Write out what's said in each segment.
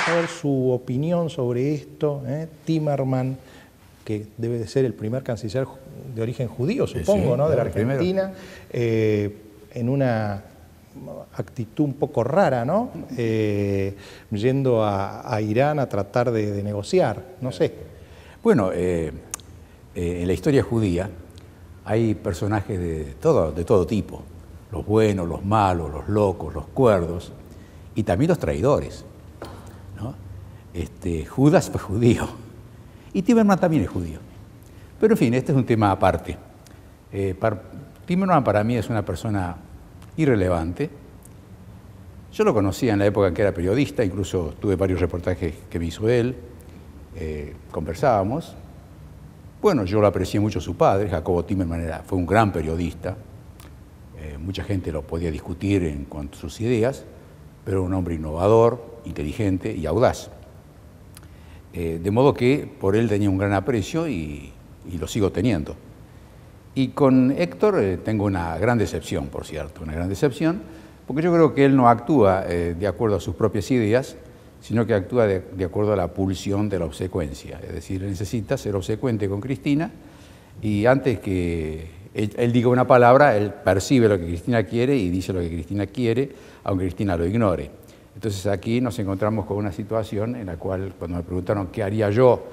saber su opinión sobre esto. Timmermans, que debe de ser el primer canciller de origen judío, supongo, sí, ¿no? De la Argentina, en una actitud un poco rara, ¿no? Yendo a Irán a tratar de negociar, no sé. Bueno, en la historia judía hay personajes de todo tipo, los buenos, los malos, los locos, los cuerdos, y también los traidores, ¿no? Judas fue judío, y Timmermans también es judío. Pero en fin, este es un tema aparte. Timmermans para mí es una persona irrelevante. Yo lo conocía en la época en que era periodista, incluso tuve varios reportajes que me hizo él, conversábamos. Bueno, yo lo aprecié mucho a su padre, Jacobo Timmermans fue un gran periodista, mucha gente lo podía discutir en cuanto a sus ideas, pero un hombre innovador, inteligente y audaz. De modo que por él tenía un gran aprecio y lo sigo teniendo. Y con Héctor tengo una gran decepción, por cierto, una gran decepción, porque yo creo que él no actúa de acuerdo a sus propias ideas, sino que actúa de acuerdo a la pulsión de la obsecuencia. Es decir, necesita ser obsecuente con Cristina y antes que él diga una palabra, él percibe lo que Cristina quiere y dice lo que Cristina quiere, aunque Cristina lo ignore. Entonces aquí nos encontramos con una situación en la cual, cuando me preguntaron qué haría yo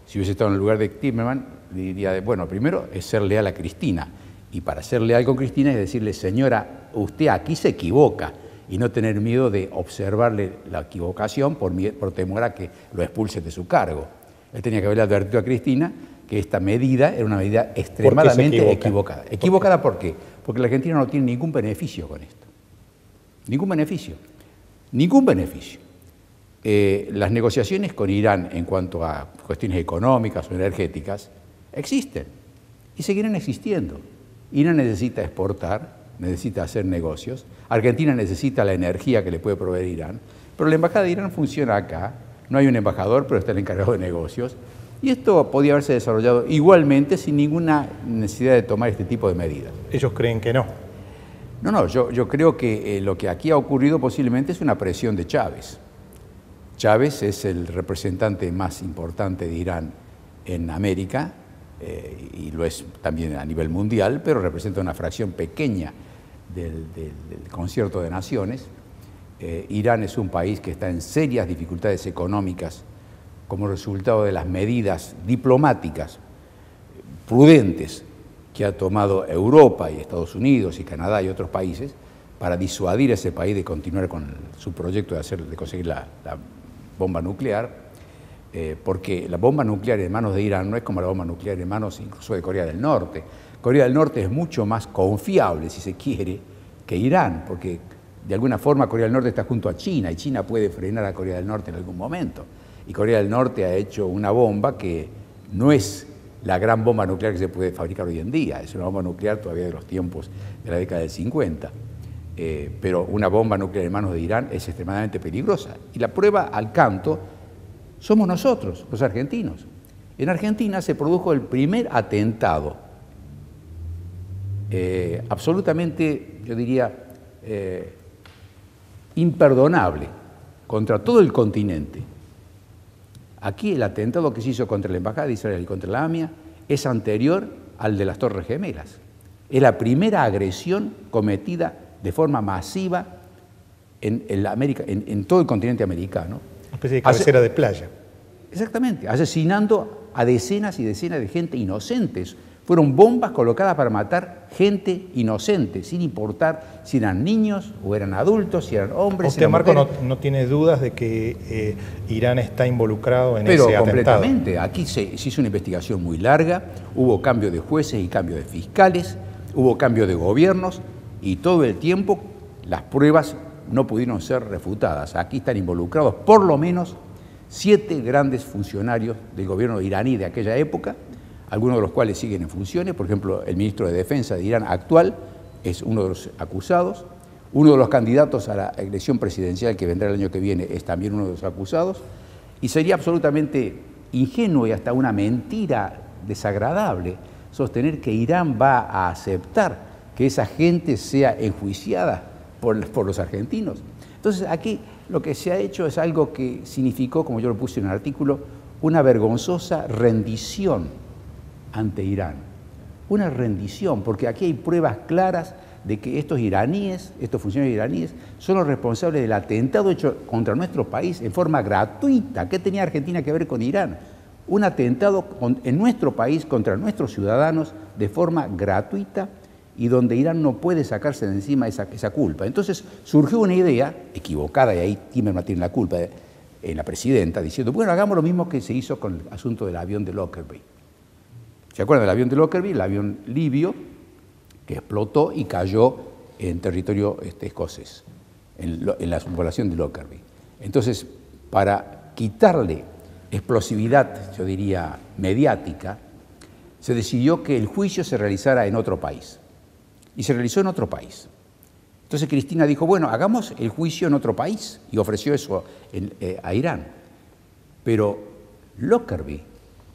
si hubiese estado en el lugar de Timmermans, diría, bueno, primero es ser leal a Cristina. Y para ser leal con Cristina es decirle, señora, usted aquí se equivoca, y no tener miedo de observarle la equivocación por temor a que lo expulse de su cargo. Él tenía que haberle advertido a Cristina que esta medida era una medida extremadamente equivocada. ¿Equivocada por qué? Porque la Argentina no tiene ningún beneficio con esto. Ningún beneficio. Ningún beneficio. Las negociaciones con Irán en cuanto a cuestiones económicas o energéticas existen y seguirán existiendo. Irán necesita exportar, necesita hacer negocios. Argentina necesita la energía que le puede proveer Irán, pero la embajada de Irán funciona acá. No hay un embajador, pero está el encargado de negocios. Y esto podía haberse desarrollado igualmente sin ninguna necesidad de tomar este tipo de medidas. Ellos creen que no. No, yo creo que lo que aquí ha ocurrido posiblemente es una presión de Chávez. Chávez es el representante más importante de Irán en América, y lo es también a nivel mundial, pero representa una fracción pequeña del concierto de naciones. Irán es un país que está en serias dificultades económicas como resultado de las medidas diplomáticas prudentes que ha tomado Europa y Estados Unidos y Canadá y otros países para disuadir a ese país de continuar con su proyecto de conseguir la bomba nuclear, porque la bomba nuclear en manos de Irán no es como la bomba nuclear en manos incluso de Corea del Norte. Corea del Norte es mucho más confiable, si se quiere, que Irán, porque de alguna forma Corea del Norte está junto a China y China puede frenar a Corea del Norte en algún momento. Y Corea del Norte ha hecho una bomba que no es la gran bomba nuclear que se puede fabricar hoy en día, es una bomba nuclear todavía de los tiempos de la década del 50. Pero una bomba nuclear en manos de Irán es extremadamente peligrosa. Y la prueba al canto somos nosotros, los argentinos. En Argentina se produjo el primer atentado absolutamente, yo diría, imperdonable contra todo el continente. Aquí el atentado que se hizo contra la Embajada de Israel y contra la AMIA es anterior al de las Torres Gemelas. Es la primera agresión cometida de forma masiva en todo el continente americano. Una especie de cabecera de playa. Exactamente, asesinando a decenas y decenas de gente inocentes. Fueron bombas colocadas para matar gente inocente, sin importar si eran niños o eran adultos, si eran hombres. Usted, Marco, no tiene dudas de que Irán está involucrado en ese atentado. Pero completamente. Aquí se hizo una investigación muy larga, hubo cambio de jueces y cambio de fiscales, hubo cambio de gobiernos y todo el tiempo las pruebas no pudieron ser refutadas. Aquí están involucrados por lo menos 7 grandes funcionarios del gobierno iraní de aquella época, algunos de los cuales siguen en funciones. Por ejemplo, el ministro de Defensa de Irán actual es uno de los acusados. Uno de los candidatos a la elección presidencial que vendrá el año que viene es también uno de los acusados. Y sería absolutamente ingenuo y hasta una mentira desagradable sostener que Irán va a aceptar que esa gente sea enjuiciada por los argentinos. Entonces aquí lo que se ha hecho es algo que significó, como yo lo puse en el artículo, una vergonzosa rendición ante Irán. Una rendición, porque aquí hay pruebas claras de que estos iraníes, estos funcionarios iraníes, son los responsables del atentado hecho contra nuestro país en forma gratuita. ¿Qué tenía Argentina que ver con Irán? Un atentado en nuestro país contra nuestros ciudadanos de forma gratuita y donde Irán no puede sacarse de encima esa culpa. Entonces surgió una idea equivocada, y ahí Timerman tiene la culpa, en la presidenta, diciendo, bueno, hagamos lo mismo que se hizo con el asunto del avión de Lockerbie. ¿Se acuerdan del avión de Lockerbie? El avión libio que explotó y cayó en territorio escocés, en la población de Lockerbie. Entonces, para quitarle explosividad, yo diría, mediática, se decidió que el juicio se realizara en otro país. Y se realizó en otro país. Entonces Cristina dijo, bueno, hagamos el juicio en otro país, y ofreció eso a Irán. Pero Lockerbie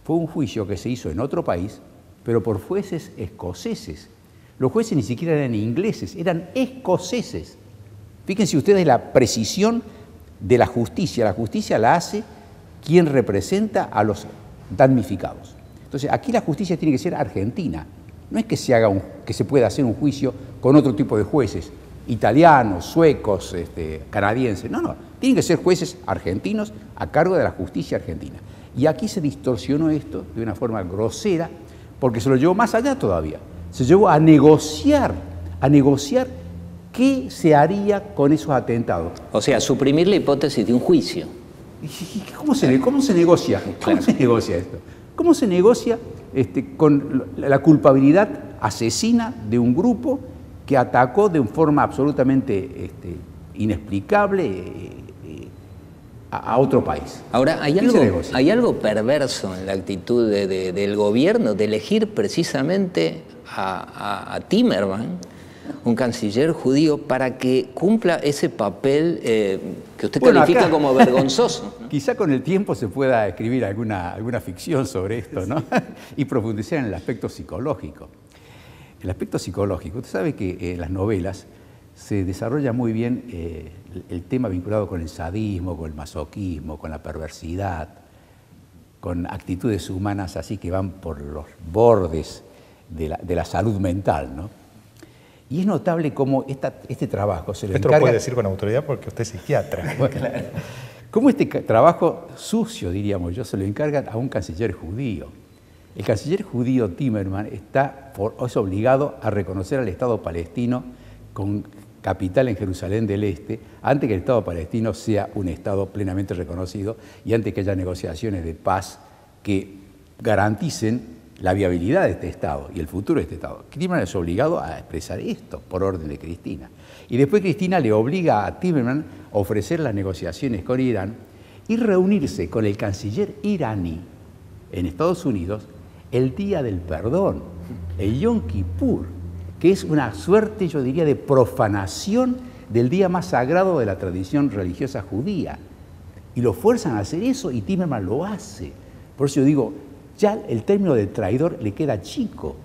fue un juicio que se hizo en otro país, pero por jueces escoceses. Los jueces ni siquiera eran ingleses, eran escoceses. Fíjense ustedes la precisión de la justicia. La justicia la hace quien representa a los damnificados. Entonces, aquí la justicia tiene que ser argentina. No es que se pueda hacer un juicio con otro tipo de jueces, italianos, suecos, canadienses. No, tienen que ser jueces argentinos a cargo de la justicia argentina. Y aquí se distorsionó esto de una forma grosera, porque se lo llevó más allá todavía. Se llevó a negociar qué se haría con esos atentados. O sea, suprimir la hipótesis de un juicio. ¿Cómo se negocia? ¿Cómo se negocia esto? ¿Cómo se negocia con la culpabilidad asesina de un grupo que atacó de una forma absolutamente inexplicable a otro país? Ahora, hay algo perverso en la actitud del gobierno de elegir precisamente a Timerman, un canciller judío, para que cumpla ese papel que usted califica como vergonzoso. Quizá con el tiempo se pueda escribir alguna ficción sobre esto, ¿no? Y profundizar en el aspecto psicológico. El aspecto psicológico, usted sabe que en las novelas se desarrolla muy bien el tema vinculado con el sadismo, con el masoquismo, con la perversidad, con actitudes humanas así que van por los bordes de la salud mental, ¿no? Y es notable cómo este trabajo se le encarga... Esto lo puede decir con autoridad porque usted es psiquiatra. Bueno, claro. Cómo este trabajo sucio, diríamos yo, se lo encargan a un canciller judío. El canciller judío Timerman es obligado a reconocer al Estado palestino con capital en Jerusalén del Este, antes que el Estado palestino sea un Estado plenamente reconocido y antes que haya negociaciones de paz que garanticen la viabilidad de este Estado y el futuro de este Estado. Timerman es obligado a expresar esto por orden de Cristina. Y después Cristina le obliga a Timerman a ofrecer las negociaciones con Irán y reunirse con el canciller iraní en Estados Unidos el Día del Perdón, el Yom Kippur, que es una suerte, yo diría, de profanación del día más sagrado de la tradición religiosa judía. Y lo fuerzan a hacer eso y Timerman lo hace. Por eso yo digo, ya el término de traidor le queda chico.